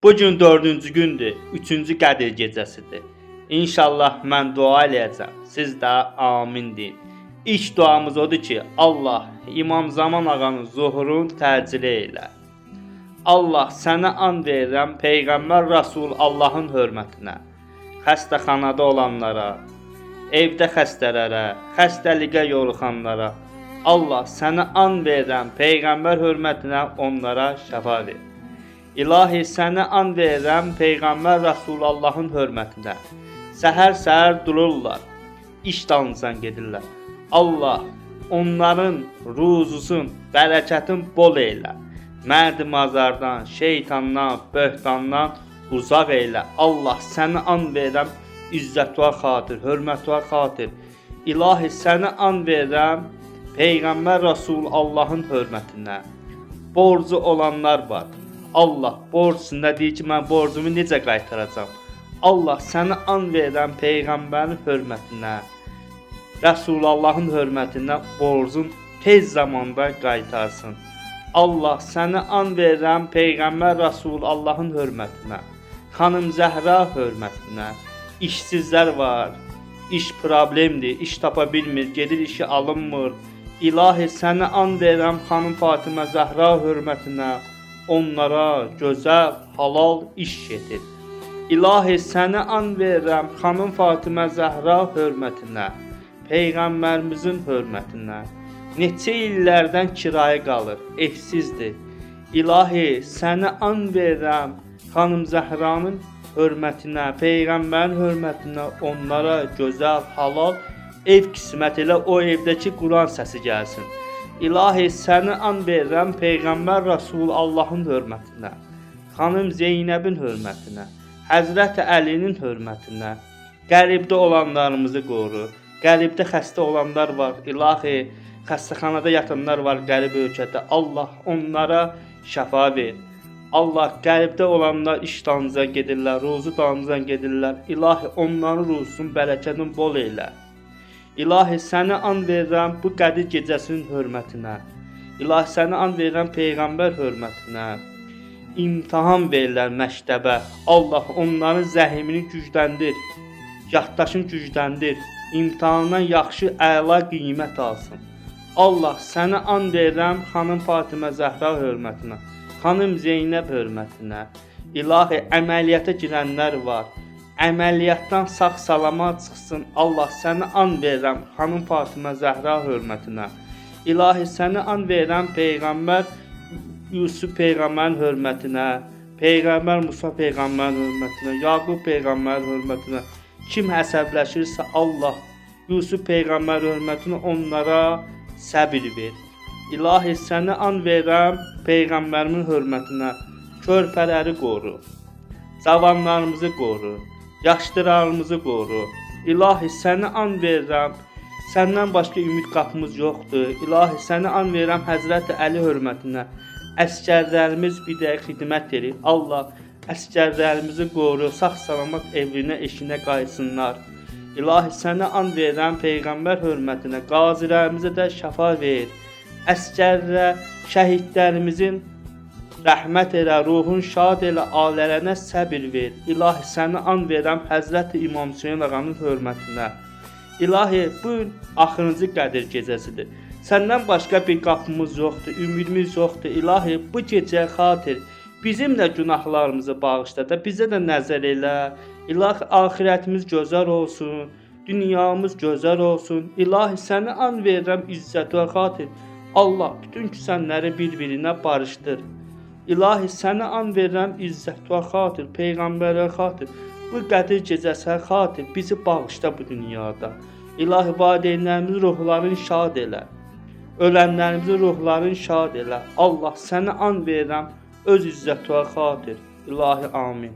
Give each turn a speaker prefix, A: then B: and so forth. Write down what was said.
A: Bugün dördüncü gündür, üçüncü Qədir gecəsidir. İnşallah mən dua eləyəcəm, siz də amin deyin. İlk duamız odur ki, Allah İmam Zaman ağanın zuhurunu təcil eylə. Allah sənə and verirəm Peyğəmbər Rasul Allahın hörmətinə, xəstəxanada olanlara, evdə xəstələrə, xəstəliyə yoluxanlara, Allah sənə and verirəm Peyğəmbər hörmətinə onlara şəfa ver. İlahi sənə and verirəm Peyğəmbər Rasullahın hörmətinə. Səhər-səhər dururlar, iş dalıncan gedirlər. Allah onların ruzusun, bərəkətin bol eylə. Mərd mazardan, şeytandan, böhtandan uzaq eylə. Allah sənə and verirəm izzətə xatir, hörmətə xatir. İlahi sənə and verirəm Peyğəmbər Rasullahın hörmətinə. Borcu olanlar var. Allah borcunda deyir ki, mən borcumu necə qaytaracam? Allah sənə and verirəm Peyğəmbərin hörmətinə, Rəsulullahın hörmətinə borcun tez zamanda qaytarsın. Allah sənə and verirəm Peyğəmbər Rəsulullahın hörmətinə, xanım Zəhra hörmətinə. İşsizlər var, iş problemdir, iş tapa bilmir, gedir işi alınmır. İlahi sənə and verirəm xanım Fatimə Zəhra hörmətinə, onlara gözəl, halal iş getir. İlahi sənə and verirəm xanım Fatimə Zəhra hörmətinə, Peyğəmbərimizin hörmətinə. Neçə illərdən kirayə qalır, evsizdir. İlahi sənə and verirəm xanım Zəhranın hörmətinə, Peyğəmbərin hörmətinə, onlara gözəl, halal ev qismət elə, o evdəki Quran səsi gəlsin. İlahi səni and verirəm Peyğəmbər Rasullahın hörmətinə, xanım Zeynəbin hörmətinə, Həzrət Əlinin hörmətinə. Qəribdə olanlarımızı qoru. Qəribdə xəstə olanlar var. İlahi xəstəxanada yatanlar var qərib ölkədə. Allah onlara şəfa ver. Allah qəribdə olanlar iş dalınca gedirlər, ruzu dalınca gedirlər. İlahi onların ruzusunu, bərəkətini bol eylə. İlahi səni and verirəm bu Qədir gecəsinin hörmətinə. İlahi səni and verirəm Peyğəmbər hörmətinə. İmtahan verirlər məktəbə. Allah onların zəhimini gücləndir. Yaddaşını gücləndir. İmtahandan yaxşı, əla qiymət alsın. Allah səni and verirəm xanım Fatimə Zəhra hörmətinə, xanım Zeynəb hörmətinə. İlahi əməliyyata girənlər var. Əməliyyatdan sağ-salamat çıxsın. Allah səni and verirəm xanım Fatimə Zəhra hörmətinə. İlahi səni and verirəm Peyğəmbər Yusuf Peyğəmbərin hörmətinə, Peyğəmbər Musa Peyğəmbərin hörmətinə, Yaqub Peyğəmbərin hörmətinə. Kim əsəbləşirsə Allah Yusuf Peyğəmbər hörmətinə onlara səbir ver. İlahi səni and verirəm Peyğəmbərimin hörmətinə. Körpələri qoru, cavanlarımızı qoru, yaşlılarımızı qoru. İlahi səni and verirəm, səndən başqa ümid qapımız yoxdur. İlahi səni and verirəm Həzrət Əli hörmətinə. Əskərlərimiz bir də xidmət edir. Allah əskərlərimizi qoru, sağ-salamat evinə, eşinə qayıtsınlar. İlahi sənə and verirəm Peyğəmbər hörmətinə. Qazilərimizə də şəfa ver. Əskərlə şəhidlərimizin rəhmət elə, ruhun şad elə, ailələrinə səbir ver. İlahi səni and verirəm Həzrət İmam Hüseyin ağanın hörmətinə. İlahi bu axırıncı Qədir gecəsidir. Səndən başqa bir qapımız yoxdur, ümidimiz yoxdur. İlahi bu gecəyə xatir bizim də günahlarımızı bağışla da, bizə də nəzər elə. İlahi axirətimiz gözəl olsun, dünyamız gözəl olsun. İlahi səni and verirəm izzətə xatir. Allah bütün küsənləri bir-birinə barışdır. İlahi səni and verirəm izzətə xatir, Peyğəmbərə xatir. Bu Qədir gecəsə xatir bizi bağışla bu dünyada. İlahi valideynlərimizin ruhlarını şad elə. Ölənlərimizin ruhlarını şad elə. Allah səni and verirəm öz izzətə xatir. İlahi amin.